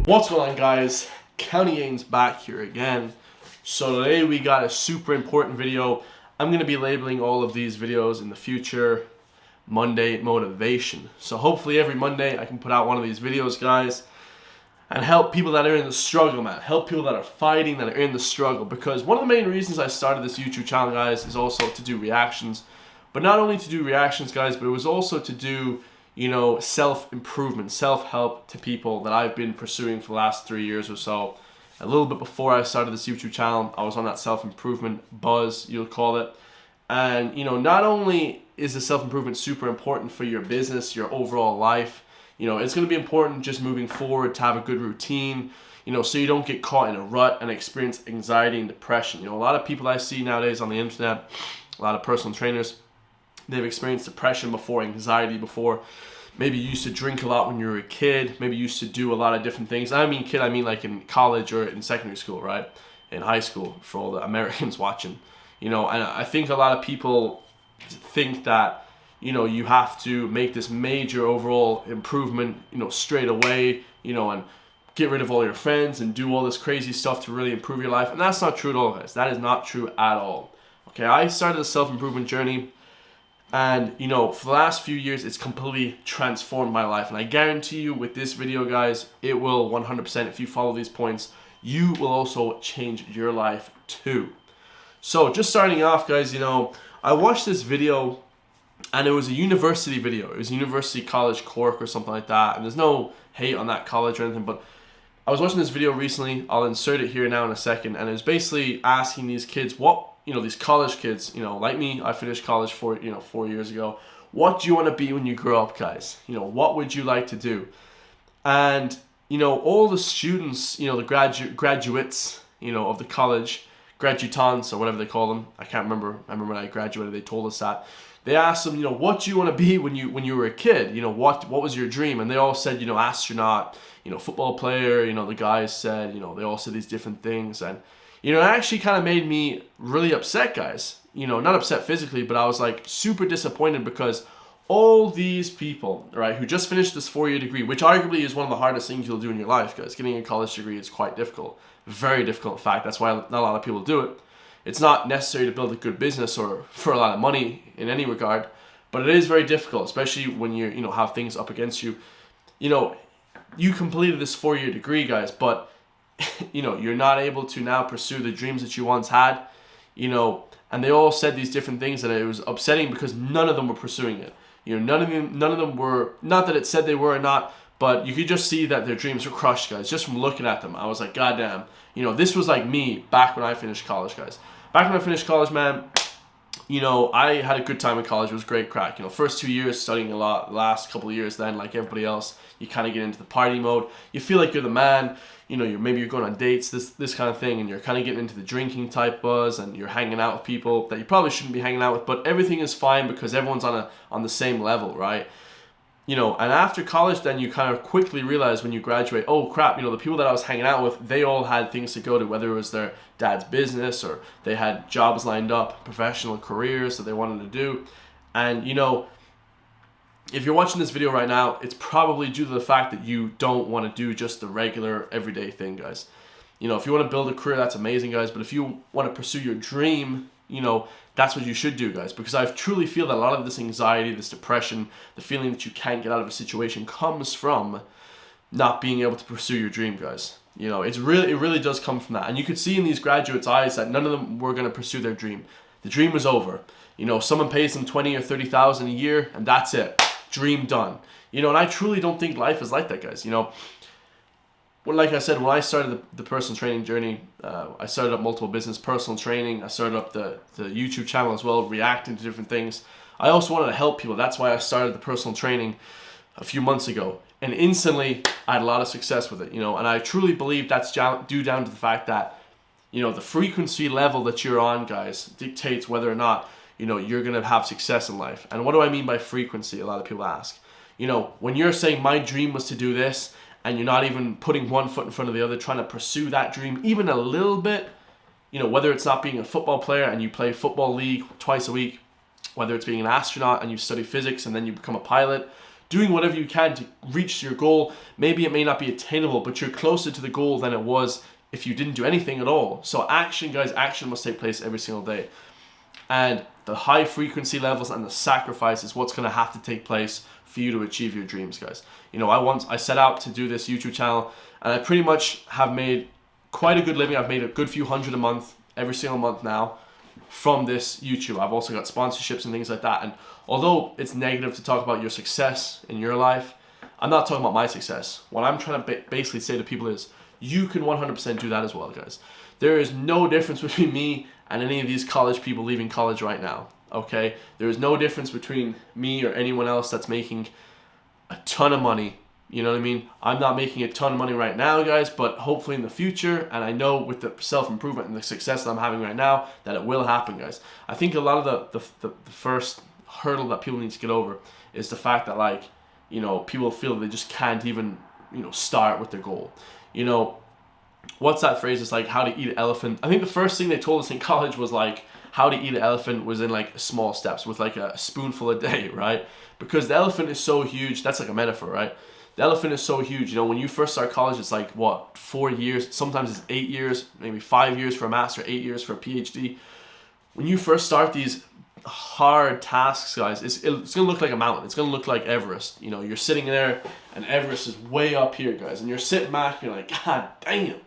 What's going on, guys? County Ains back here again. So today we got a super important video. I'm going to be labeling all of these videos in the future Monday Motivation. So hopefully every Monday I can put out one of these videos, guys, and help people that are in the struggle, man. Help people that are fighting, that are in the struggle. Because one of the main reasons I started this YouTube channel, guys, is also to do reactions. But not only to do reactions, guys, but it was also to do, you know, self-improvement, self-help to people that I've been pursuing for the last 3 years or so. A little bit before I started this YouTube channel, I was on that self-improvement buzz, you'll call it. And, you know, not only is the self-improvement super important for your business, your overall life, you know, it's going to be important just moving forward to have a good routine, you know, so you don't get caught in a rut and experience anxiety and depression. You know, a lot of people I see nowadays on the internet, a lot of personal trainers, they've experienced depression before, anxiety before. Maybe you used to drink a lot when you were a kid. Maybe you used to do a lot of different things. I mean kid, I mean like in college or in secondary school, right? In high school, for all the Americans watching. You know, and I think a lot of people think that, you know, you have to make this major overall improvement, you know, straight away, you know, and get rid of all your friends and do all this crazy stuff to really improve your life. And that's not true at all, guys. That is not true at all. Okay, I started a self-improvement journey. And, you know, for the last few years, it's completely transformed my life. And I guarantee you with this video, guys, it will 100%, if you follow these points, you will also change your life too. So just starting off, guys, you know, I watched this video and it was a university video. It was University College Cork or something like that. And there's no hate on that college or anything, but I was watching this video recently. I'll insert it here now in a second. And it was basically asking these kids what, you know, these college kids, you know, like me, I finished college 4 years ago. What do you want to be when you grow up, guys? You know, what would you like to do? And, you know, all the students, you know, the graduates, you know, of the college, graduates or whatever they call them. I can't remember. I remember when I graduated, they told us that. They asked them, you know, what do you want to be when you were a kid? You know, what was your dream? And they all said, you know, astronaut, you know, football player. You know, the guys said, you know, they all said these different things. And, you know, it actually kind of made me really upset, guys. You know, not upset physically, but I was like super disappointed because all these people, right, who just finished this 4-year degree, which arguably is one of the hardest things you'll do in your life, guys. Getting a college degree is quite difficult. Very difficult, in fact. That's why not a lot of people do it. It's not necessary to build a good business or for a lot of money in any regard, but it is very difficult, especially when you know, have things up against you. You know, you completed this 4-year degree, guys, but you know, you're not able to now pursue the dreams that you once had, you know, and they all said these different things, and it was upsetting because none of them were pursuing it. You know, none of them were, not that it said they were or not, but you could just see that their dreams were crushed, guys, just from looking at them. I was like, goddamn, you know, this was like me back when I finished college, guys. Back when I finished college, man, you know, I had a good time in college. It was great crack. You know, first 2 years studying a lot, last couple of years then, like everybody else, you kind of get into the party mode. You feel like you're the man. You know, maybe you're going on dates, this kind of thing, and you're kind of getting into the drinking type buzz, and you're hanging out with people that you probably shouldn't be hanging out with, but everything is fine because everyone's on the same level, right? You know, and after college, then you kind of quickly realize when you graduate, oh crap, you know, the people that I was hanging out with, they all had things to go to, whether it was their dad's business or they had jobs lined up, professional careers that they wanted to do. And, you know, if you're watching this video right now, it's probably due to the fact that you don't want to do just the regular everyday thing, guys. You know, if you want to build a career, that's amazing, guys. But if you want to pursue your dream, you know, that's what you should do, guys. Because I truly feel that a lot of this anxiety, this depression, the feeling that you can't get out of a situation comes from not being able to pursue your dream, guys. You know, it really does come from that. And you could see in these graduates' eyes that none of them were going to pursue their dream. The dream was over. You know, someone pays them 20 or 30,000 a year, and that's it. Dream done. You know, and I truly don't think life is like that, guys. You know, well, like I said, when I started the personal training journey, I started up multiple business, personal training. I started up the YouTube channel as well, reacting to different things. I also wanted to help people. That's why I started the personal training a few months ago. And instantly, I had a lot of success with it, you know. And I truly believe that's due down to the fact that, you know, the frequency level that you're on, guys, dictates whether or not, you know, you're going to have success in life. And what do I mean by frequency? A lot of people ask. You know, when you're saying my dream was to do this, and you're not even putting one foot in front of the other, trying to pursue that dream even a little bit, you know, whether it's not being a football player and you play football league twice a week, whether it's being an astronaut and you study physics and then you become a pilot, doing whatever you can to reach your goal. Maybe it may not be attainable, but you're closer to the goal than it was if you didn't do anything at all. So action, guys, action must take place every single day. And the high frequency levels and the sacrifice is what's going to have to take place for you to achieve your dreams, guys. You know, I set out to do this YouTube channel, and I pretty much have made quite a good living. I've made a good few hundred a month, every single month now, from this YouTube. I've also got sponsorships and things like that. And although it's negative to talk about your success in your life, I'm not talking about my success. What I'm trying to basically say to people is, you can 100% do that as well, guys. There is no difference between me and any of these college people leaving college right now, okay? There is no difference between me or anyone else that's making a ton of money. You know what I mean? I'm not making a ton of money right now, guys, but hopefully in the future, and I know with the self-improvement and the success that I'm having right now, that it will happen, guys. I think a lot of the first hurdle that people need to get over is the fact that, like, you know, people feel they just can't even, you know, start with their goal. You know, what's that phrase? It's like how to eat an elephant. I think the first thing they told us in college was like how to eat an elephant was in like small steps with like a spoonful a day, right? Because the elephant is so huge. That's like a metaphor, right? The elephant is so huge. You know, when you first start college, it's like what, 4 years? Sometimes it's 8 years, maybe 5 years for a master, 8 years for a PhD. When you first start these hard tasks, guys, it's gonna look like a mountain. It's gonna look like Everest. You know, you're sitting there and Everest is way up here, guys, and you're sitting back, you're like, God damn,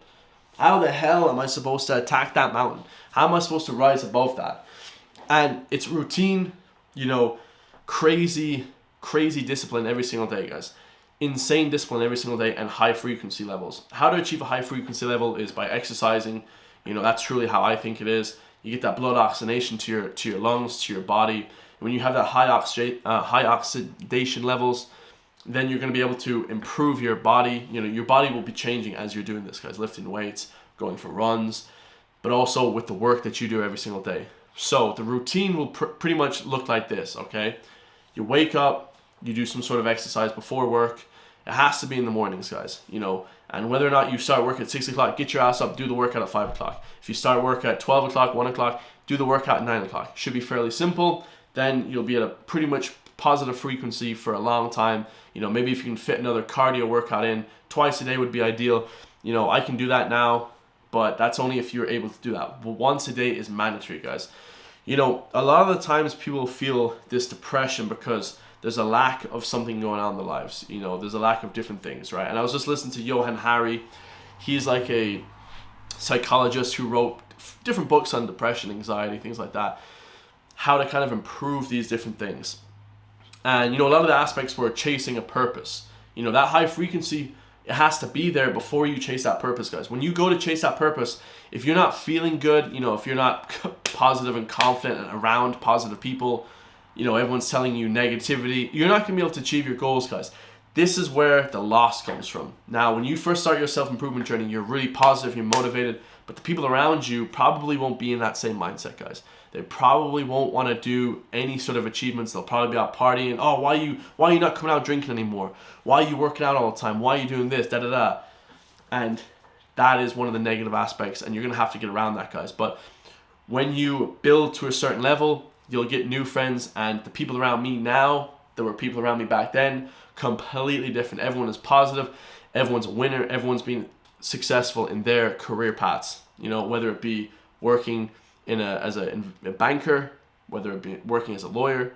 how the hell am I supposed to attack that mountain? How am I supposed to rise above that? And it's routine, you know, crazy discipline every single day, guys. Insane discipline every single day, and high frequency levels. How to achieve a high frequency level is by exercising. You know, that's truly how I think it is. You get that blood oxygenation to your lungs, to your body. When you have that high oxidation levels, then you're going to be able to improve your body. You know, your body will be changing as you're doing this, guys. Lifting weights, going for runs, but also with the work that you do every single day. So the routine will pretty much look like this, okay? You wake up, you do some sort of exercise before work. It has to be in the mornings, guys, you know, and whether or not you start work at 6 o'clock, get your ass up, do the workout at 5 o'clock. If you start work at 12 o'clock, 1 o'clock, do the workout at 9 o'clock. Should be fairly simple. Then you'll be at a pretty much positive frequency for a long time. You know, maybe if you can fit another cardio workout in, twice a day would be ideal. You know, I can do that now, but that's only if you're able to do that. But once a day is mandatory, guys. You know, a lot of the times people feel this depression because there's a lack of something going on in their lives. You know, there's a lack of different things, right? And I was just listening to Johann Hari. He's like a psychologist who wrote different books on depression, anxiety, things like that. How to kind of improve these different things. And, you know, a lot of the aspects were chasing a purpose. You know, that high frequency, it has to be there before you chase that purpose, guys. When you go to chase that purpose, if you're not feeling good, you know, if you're not positive and confident and around positive people, you know, everyone's telling you negativity, you're not going to be able to achieve your goals, guys. This is where the loss comes from. Now, when you first start your self-improvement journey, you're really positive, you're motivated, but the people around you probably won't be in that same mindset, guys. They probably won't want to do any sort of achievements. They'll probably be out partying. Oh, why are you not coming out drinking anymore? Why are you working out all the time? Why are you doing this? Da da da. And that is one of the negative aspects, and you're going to have to get around that, guys. But when you build to a certain level, you'll get new friends, and the people around me now, there were people around me back then, completely different. Everyone is positive. Everyone's a winner. Everyone's been successful in their career paths. You know, whether it be working as a banker, whether it be working as a lawyer,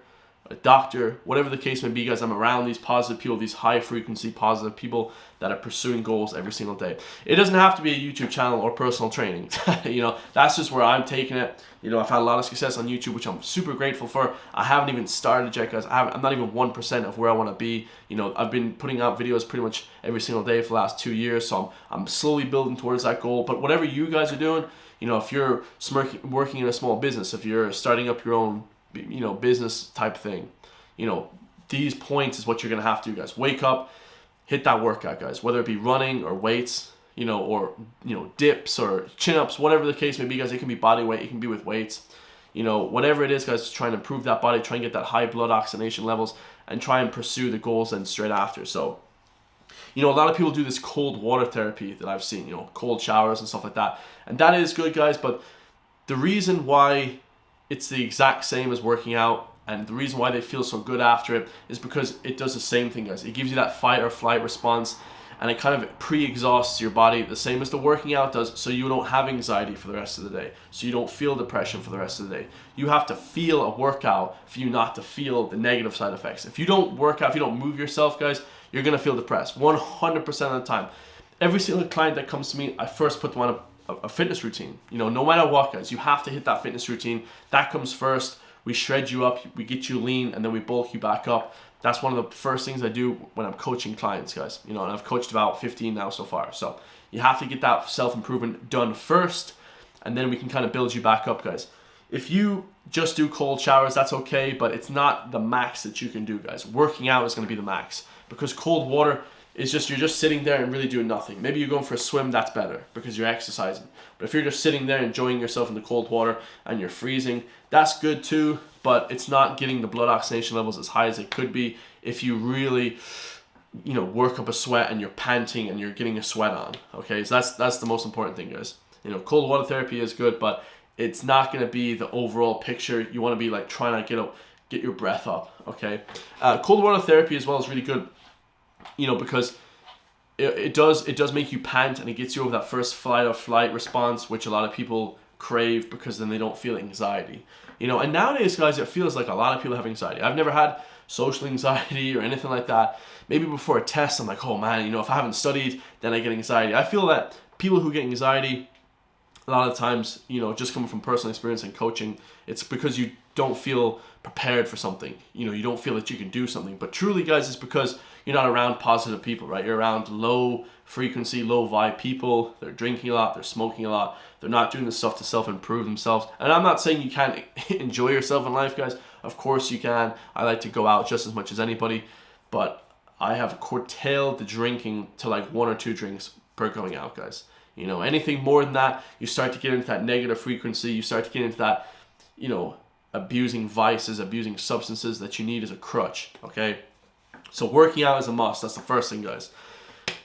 a doctor, whatever the case may be, guys. I'm around these positive people, these high frequency positive people that are pursuing goals every single day. It doesn't have to be a YouTube channel or personal training. You know, that's just where I'm taking it. You know, I've had a lot of success on YouTube, which I'm super grateful for. I haven't even started yet, guys. I'm not even 1% of where I want to be. You know, I've been putting out videos pretty much every single day for the last 2 years, so I'm slowly building towards that goal. But whatever you guys are doing, you know, if you're working in a small business, if you're starting up your own, you know, business type thing, you know, these points is what you're going to have to do, guys. Wake up, hit that workout, guys, whether it be running or weights, you know, or, you know, dips or chin-ups, whatever the case may be, guys. It can be body weight, it can be with weights, you know, whatever it is, guys. Try and improve that body, try and get that high blood oxygenation levels, and try and pursue the goals then straight after. So, you know, a lot of people do this cold water therapy that I've seen, you know, cold showers and stuff like that. And that is good, guys, but the reason why it's the exact same as working out And the reason why they feel so good after it is because it does the same thing, guys. It gives you that fight or flight response, and it kind of pre-exhausts your body the same as the working out does, so you don't have anxiety for the rest of the day, so you don't feel depression for the rest of the day. You have to feel a workout for you not to feel the negative side effects. If you don't work out, if you don't move yourself, guys, you're going to feel depressed 100% of the time. Every single client that comes to me, I first put them on a fitness routine. No matter what, guys, you have to hit that fitness routine. That comes first. We shred you up, we get you lean, and then we bulk you back up. That's one of the first things I do when I'm coaching clients, guys. And I've coached about 15 now so far. So you have to get that self-improvement done first, and then we can kind of build you back up, guys. If you just do cold showers, that's okay, but it's not the max that you can do, guys. Working out is going to be the max, because cold water is just, you're just sitting there and really doing nothing. Maybe you're going for a swim, that's better because you're exercising. But if you're just sitting there enjoying yourself in the cold water and you're freezing, that's good too, but it's not getting the blood oxidation levels as high as it could be if you really, work up a sweat and you're panting and you're getting a sweat on. Okay, so that's the most important thing, guys. Cold water therapy is good, but it's not going to be the overall picture. You want to be like trying to get your breath up. Okay, cold water therapy as well is really good, because it does make you pant, and it gets you over that first fight or flight response, which a lot of people crave because then they don't feel anxiety. And nowadays, guys, it feels like a lot of people have anxiety. I've never had social anxiety or anything like that. Maybe before a test, I'm like, oh man, if I haven't studied, then I get anxiety. I feel that people who get anxiety, a lot of times, just coming from personal experience and coaching, it's because you don't feel prepared for something. You don't feel that you can do something. But truly, guys, it's because you're not around positive people, right? You're around low frequency, low vibe people. They're drinking a lot, they're smoking a lot, they're not doing the stuff to self-improve themselves. And I'm not saying you can't enjoy yourself in life, guys. Of course you can. I like to go out just as much as anybody, but I have curtailed the drinking to like 1 or 2 drinks per going out, guys. Anything more than that, you start to get into that negative frequency. You start to get into that, abusing vices, abusing substances that you need as a crutch, okay? So working out is a must. That's the first thing, guys.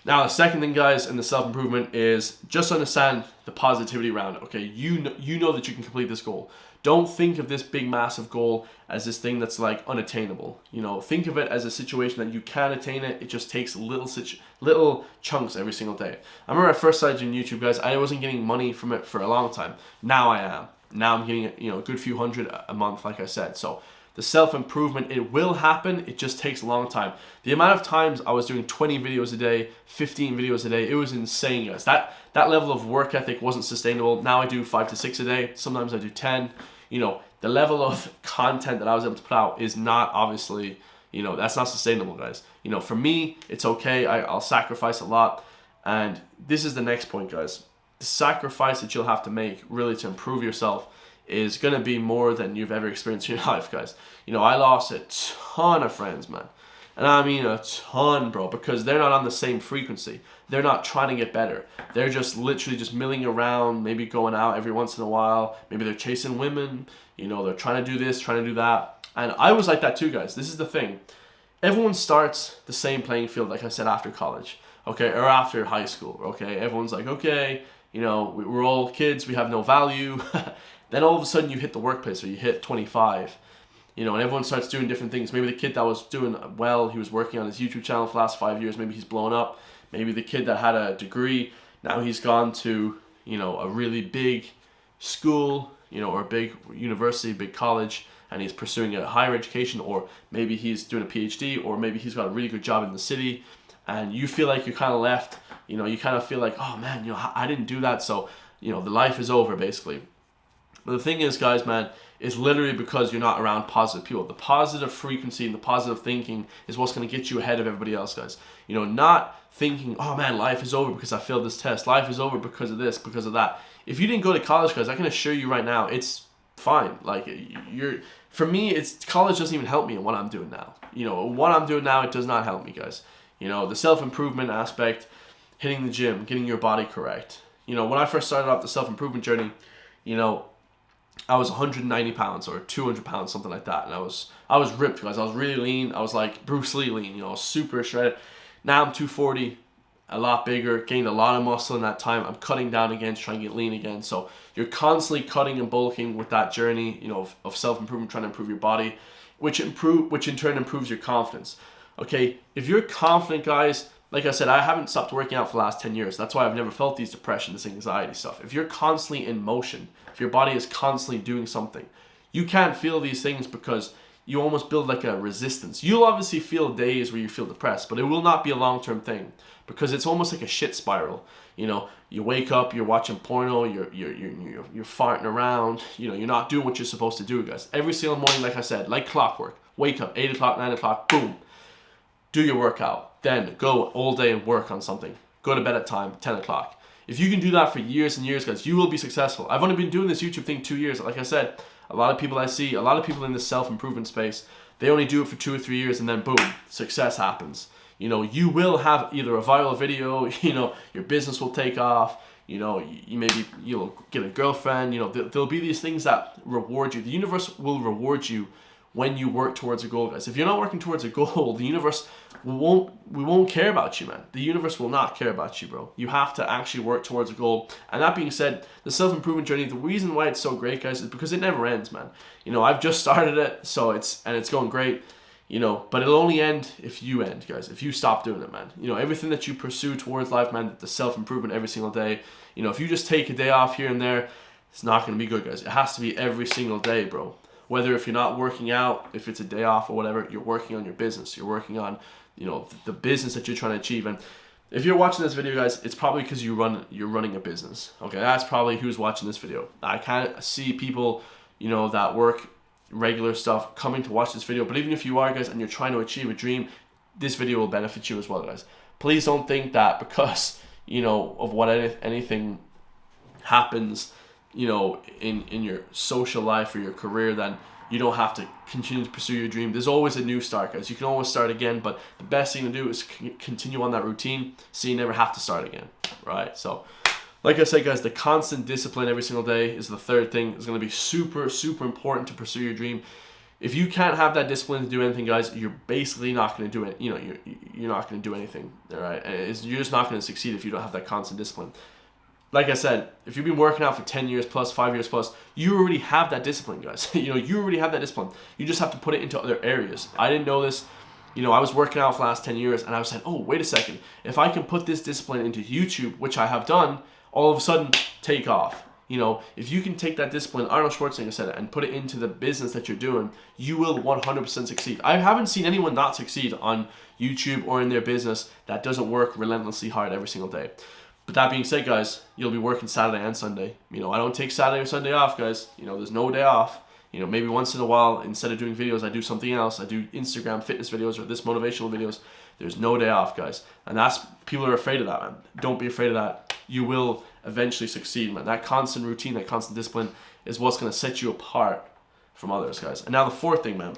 Now, the second thing, guys, in the self-improvement is just understand the positivity around it, okay? You know that you can complete this goal. Don't think of this big, massive goal as this thing that's like unattainable. Think of it as a situation that you can attain it. It just takes little chunks every single day. I remember I first started doing YouTube, guys. I wasn't getting money from it for a long time. Now I am. Now I'm getting a good few hundred a month, like I said. So the self-improvement, it will happen. It just takes a long time. The amount of times I was doing 20 videos a day, 15 videos a day, it was insane, guys. That level of work ethic wasn't sustainable. Now I do 5 to 6 a day. Sometimes I do 10. The level of content that I was able to put out is not, obviously, that's not sustainable, guys. For me, it's okay. I'll sacrifice a lot. And this is the next point, guys. The sacrifice that you'll have to make really to improve yourself is going to be more than you've ever experienced in your life, guys. I lost a ton of friends, man. And I mean a ton, bro, because they're not on the same frequency. They're not trying to get better. They're just literally just milling around, maybe going out every once in a while. Maybe they're chasing women. They're trying to do this, trying to do that. And I was like that too, guys. This is the thing. Everyone starts the same playing field, like I said, after college, okay, or after high school, okay? Everyone's like, okay, we're all kids, we have no value. Then all of a sudden you hit the workplace, or you hit 25, and everyone starts doing different things. Maybe the kid that was doing well, he was working on his YouTube channel for the last 5 years, maybe he's blown up. Maybe the kid that had a degree, now he's gone to, a really big school, or a big university, big college, and he's pursuing a higher education, or maybe he's doing a PhD, or maybe he's got a really good job in the city, and you feel like you're kind of left, you kind of feel like, oh man, I didn't do that, so, the life is over, basically. But the thing is, guys, man, it's literally because you're not around positive people. The positive frequency and the positive thinking is what's going to get you ahead of everybody else, guys. Not thinking, oh man, life is over because I failed this test. Life is over because of this, because of that. If you didn't go to college, guys, I can assure you right now, it's fine. Like, for me, college doesn't even help me in what I'm doing now. What I'm doing now, it does not help me, guys. The self-improvement aspect, hitting the gym, getting your body correct. When I first started off the self-improvement journey, I was 190 pounds or 200 pounds, something like that. And I was ripped, guys. I was really lean. I was like Bruce Lee lean, I was super shredded. Now I'm 240, a lot bigger, gained a lot of muscle in that time. I'm cutting down again, trying to get lean again. So you're constantly cutting and bulking with that journey, of self-improvement, trying to improve your body. which in turn improves your confidence. Okay, if you're confident, guys, like I said, I haven't stopped working out for the last 10 years. That's why I've never felt these depression, this anxiety stuff. If you're constantly in motion, if your body is constantly doing something, you can't feel these things because you almost build like a resistance. You'll obviously feel days where you feel depressed, but it will not be a long-term thing because it's almost like a shit spiral. You know, you wake up, you're watching porno, you're farting around, you know, you're not doing what you're supposed to do, guys. Every single morning, like I said, like clockwork, wake up, 8 o'clock, 9 o'clock, boom, do your workout, then go all day and work on something. Go to bed at time, 10 o'clock. If you can do that for years and years, guys, you will be successful. I've only been doing this YouTube thing 2 years. Like I said, a lot of people I see, a lot of people in the self-improvement space, they only do it for 2 or 3 years and then boom, success happens. You know, you will have either a viral video, you know, your business will take off, you know, you maybe, you'll get a girlfriend, you know, there'll be these things that reward you. The universe will reward you when you work towards a goal, guys. If you're not working towards a goal, the universe won't care about you, man. The universe will not care about you, bro. You have to actually work towards a goal. And that being said, the self-improvement journey, the reason why it's so great, guys, is because it never ends, man. You know, I've just started it, so it's going great. You know, but it'll only end if you end, guys. If you stop doing it, man. You know, everything that you pursue towards life, man, the self-improvement every single day. You know, if you just take a day off here and there, it's not going to be good, guys. It has to be every single day, bro. Whether if you're not working out, if it's a day off or whatever, you're working on your business. You're working on, you know, the business that you're trying to achieve. And if you're watching this video, guys, it's probably because you're running a business. Okay, that's probably who's watching this video. I kind of see people, you know, that work regular stuff coming to watch this video. But even if you are, guys, and you're trying to achieve a dream, this video will benefit you as well, guys. Please don't think that because, you know, of what anything happens, you know, in your social life or your career, then you don't have to continue to pursue your dream. There's always a new start, guys. You can always start again, but the best thing to do is continue on that routine so you never have to start again, right? So like I said, guys, the constant discipline every single day is the third thing. It's going to be super, super important to pursue your dream. If you can't have that discipline to do anything, guys, you're basically not going to do it. You know, you're not going to do anything, all right? You're just not going to succeed if you don't have that constant discipline. Like I said, if you've been working out for 10 years plus, 5 years plus, you already have that discipline, guys. You know, you already have that discipline. You just have to put it into other areas. I didn't know this. You know, I was working out for the last 10 years, and I was saying, oh, wait a second. If I can put this discipline into YouTube, which I have done, all of a sudden take off. You know, if you can take that discipline, Arnold Schwarzenegger said it, and put it into the business that you're doing, you will 100% succeed. I haven't seen anyone not succeed on YouTube or in their business that doesn't work relentlessly hard every single day. But that being said, guys, you'll be working Saturday and Sunday. You know, I don't take Saturday or Sunday off, guys. You know, there's no day off. You know, maybe once in a while, instead of doing videos, I do something else. I do Instagram fitness videos or this motivational videos. There's no day off, guys. And that's, people are afraid of that, man. Don't be afraid of that. You will eventually succeed, man. That constant routine, that constant discipline is what's going to set you apart from others, guys. And now the fourth thing, man,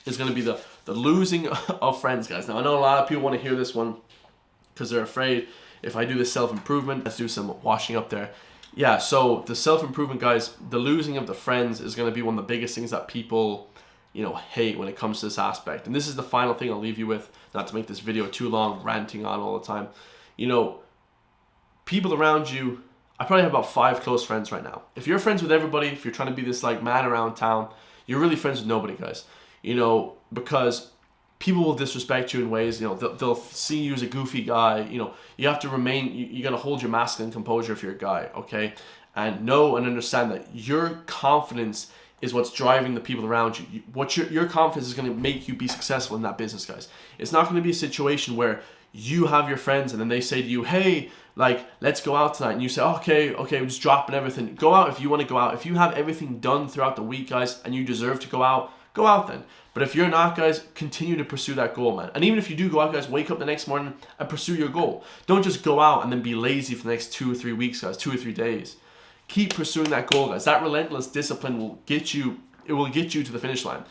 is going to be the losing of friends, guys. Now, I know a lot of people want to hear this one because they're afraid. If I do this self-improvement, let's do some washing up there. Yeah, so the self-improvement, guys, the losing of the friends is going to be one of the biggest things that people, you know, hate when it comes to this aspect. And this is the final thing I'll leave you with, not to make this video too long, ranting on all the time. You know, people around you, I probably have about 5 close friends right now. If you're friends with everybody, if you're trying to be this like man around town, you're really friends with nobody, guys. You know, because people will disrespect you in ways, you know, they'll see you as a goofy guy. You know, you have to remain, you got to hold your masculine composure if you're a guy, okay? And know and understand that your confidence is what's driving the people around you. Your confidence is going to make you be successful in that business, guys. It's not going to be a situation where you have your friends and then they say to you, hey, like, let's go out tonight. And you say, okay, we're just dropping everything. Go out if you want to go out. If you have everything done throughout the week, guys, and you deserve to go out then. But if you're not, guys, continue to pursue that goal, man. And even if you do go out, guys, wake up the next morning and pursue your goal. Don't just go out and then be lazy for the next 2 or 3 weeks, guys, 2 or 3 days. Keep pursuing that goal, guys. That relentless discipline will get you, it will get you to the finish line.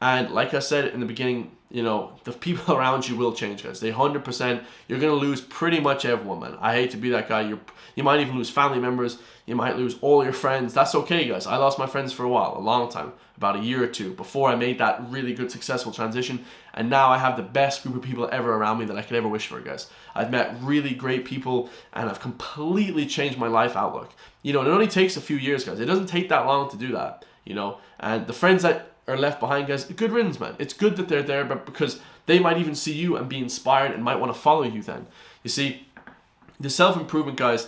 And like I said in the beginning, you know, the people around you will change, guys. They 100%, you're going to lose pretty much everyone, man. I hate to be that guy. You might even lose family members. You might lose all your friends. That's okay, guys. I lost my friends for a while, a long time, about a year or two, before I made that really good, successful transition. And now I have the best group of people ever around me that I could ever wish for, guys. I've met really great people, and I've completely changed my life outlook. You know, it only takes a few years, guys. It doesn't take that long to do that, you know. And the friends that are left behind, guys, good riddance, man. It's good that they're there, but because they might even see you and be inspired and might want to follow you then. You see, the self-improvement, guys,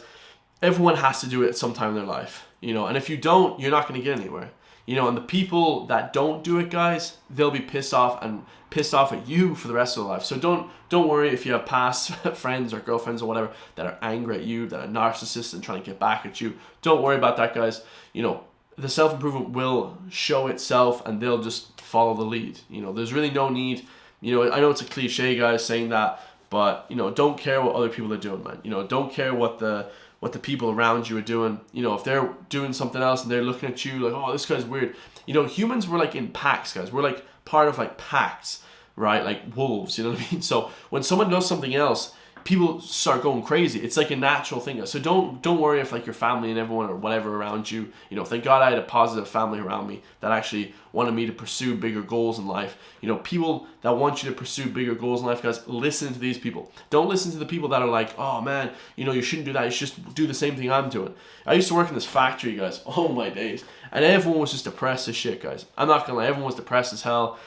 everyone has to do it at some time in their life, and if you don't, you're not going to get anywhere. And the people that don't do it, guys, they'll be pissed off at you for the rest of their life. So don't worry if you have past friends or girlfriends or whatever that are angry at you, that are narcissists and trying to get back at you. Don't worry about that, guys. The self-improvement will show itself and they'll just follow the lead. There's really no need. I know it's a cliche, guys, saying that, but don't care what other people are doing, man. Don't care what the people around you are doing. If they're doing something else and they're looking at you like, oh, this guy's weird. Humans, we're like in packs, guys. We're like part of like packs, right? Like wolves, you know what I mean? So when someone does something else, people start going crazy. It's like a natural thing. So don't worry if like your family and everyone or whatever around you, thank God I had a positive family around me that actually wanted me to pursue bigger goals in life. People that want you to pursue bigger goals in life, guys, listen to these people. Don't listen to the people that are like, oh man, you shouldn't do that. You should just do the same thing I'm doing. I used to work in this factory, guys. Oh my days. And everyone was just depressed as shit, guys. I'm not gonna lie, everyone was depressed as hell.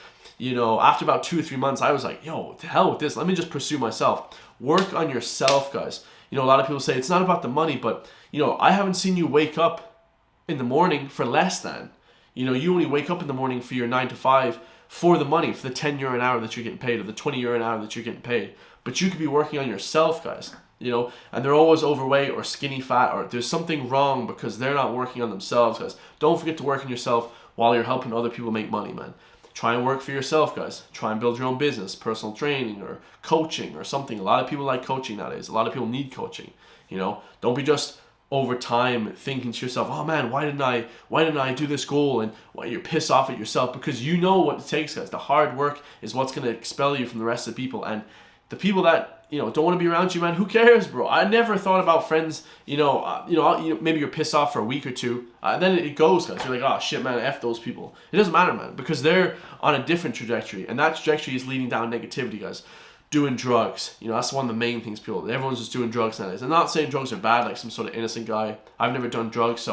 After about 2 or 3 months, I was like, yo, to hell with this. Let me just pursue myself. Work on yourself, guys. A lot of people say it's not about the money, but, I haven't seen you wake up in the morning for less than. You only wake up in the morning for your 9 to 5 for the money, for the 10 euro an hour that you're getting paid or the 20 euro an hour that you're getting paid. But you could be working on yourself, guys. And they're always overweight or skinny fat or there's something wrong because they're not working on themselves, guys. Don't forget to work on yourself while you're helping other people make money, man. Try and work for yourself, guys. Try and build your own business, personal training or coaching or something. A lot of people like coaching nowadays. A lot of people need coaching. Don't be just over time thinking to yourself, oh man, why didn't I do this goal? And you're pissed off at yourself because you know what it takes, guys. The hard work is what's going to expel you from the rest of the people. And the people that don't want to be around you, man, who cares, bro? I never thought about friends, maybe you're pissed off for a week or two, then it goes, guys. You're like, oh shit, man, F those people. It doesn't matter, man, because they're on a different trajectory, and that trajectory is leading down negativity, guys. Doing drugs, that's one of the main things everyone's just doing drugs nowadays. I'm not saying drugs are bad, like some sort of innocent guy. I've never done drugs,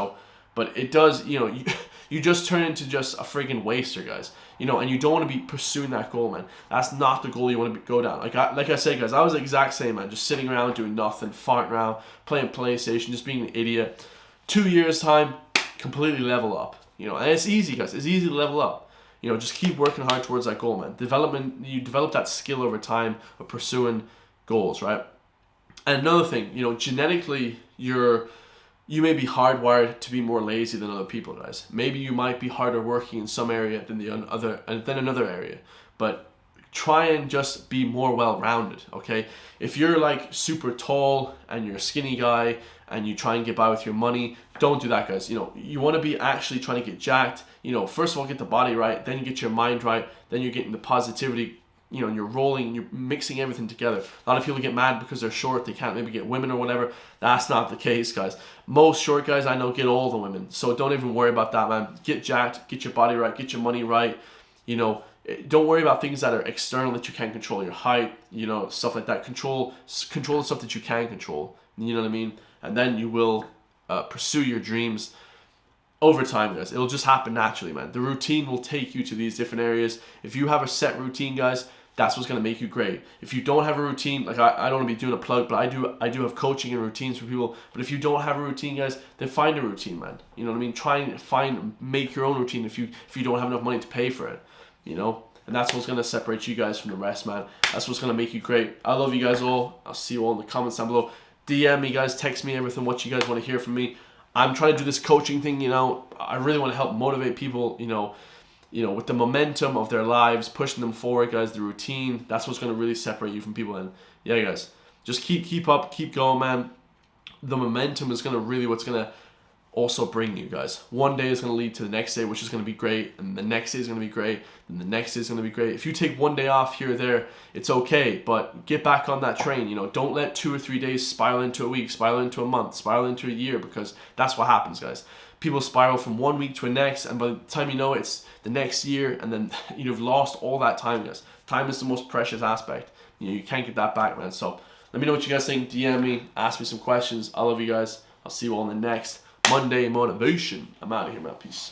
but it does, you just turn into just a friggin' waster, guys. And you don't want to be pursuing that goal, man. That's not the goal you want to go down. Like I said, guys, I was the exact same, man. Just sitting around doing nothing, farting around, playing PlayStation, just being an idiot. 2 years time, completely level up. And it's easy, guys. It's easy to level up. Just keep working hard towards that goal, man. You develop that skill over time of pursuing goals, right? And another thing, genetically, you may be hardwired to be more lazy than other people, guys. Maybe you might be harder working in some area than another area, but try and just be more well-rounded, okay? If you're like super tall and you're a skinny guy and you try and get by with your money, don't do that, guys. You want to be actually trying to get jacked. First of all, get the body right, then you get your mind right, then you're getting the positivity. And you're rolling, you're mixing everything together. A lot of people get mad because they're short, they can't maybe get women or whatever. That's not the case, guys. Most short guys I know get all the women. So don't even worry about that, man. Get jacked, get your body right, get your money right. Don't worry about things that are external that you can't control. Your height, stuff like that. Control the stuff that you can control. You know what I mean? And then you will pursue your dreams over time, guys. It'll just happen naturally, man. The routine will take you to these different areas. If you have a set routine, guys, that's what's going to make you great. If you don't have a routine, like I don't want to be doing a plug, but I do have coaching and routines for people. But if you don't have a routine, guys, then find a routine, man. You know what I mean? Try and make your own routine if you don't have enough money to pay for it, And that's what's going to separate you guys from the rest, man. That's what's going to make you great. I love you guys all. I'll see you all in the comments down below. DM me, guys. Text me everything, what you guys want to hear from me. I'm trying to do this coaching thing, I really want to help motivate people, with the momentum of their lives, pushing them forward, guys, the routine. That's what's going to really separate you from people. And yeah, guys, just keep up, keep going, man. The momentum is what's going to also bring you, guys. One day is going to lead to the next day, which is going to be great, and the next day is going to be great, and the next day is going to be great. If you take one day off here or there, it's okay, but get back on that train. Don't let 2 or 3 days spiral into a week, spiral into a month, spiral into a year, because that's what happens, guys. People spiral from 1 week to the next, and by the time you know it's the next year, and then you've lost all that time, guys. Time is the most precious aspect. You can't get that back, man. So let me know what you guys think. DM me, ask me some questions. I love you guys. I'll see you all in the next Monday Motivation. I'm out of here, man. Peace.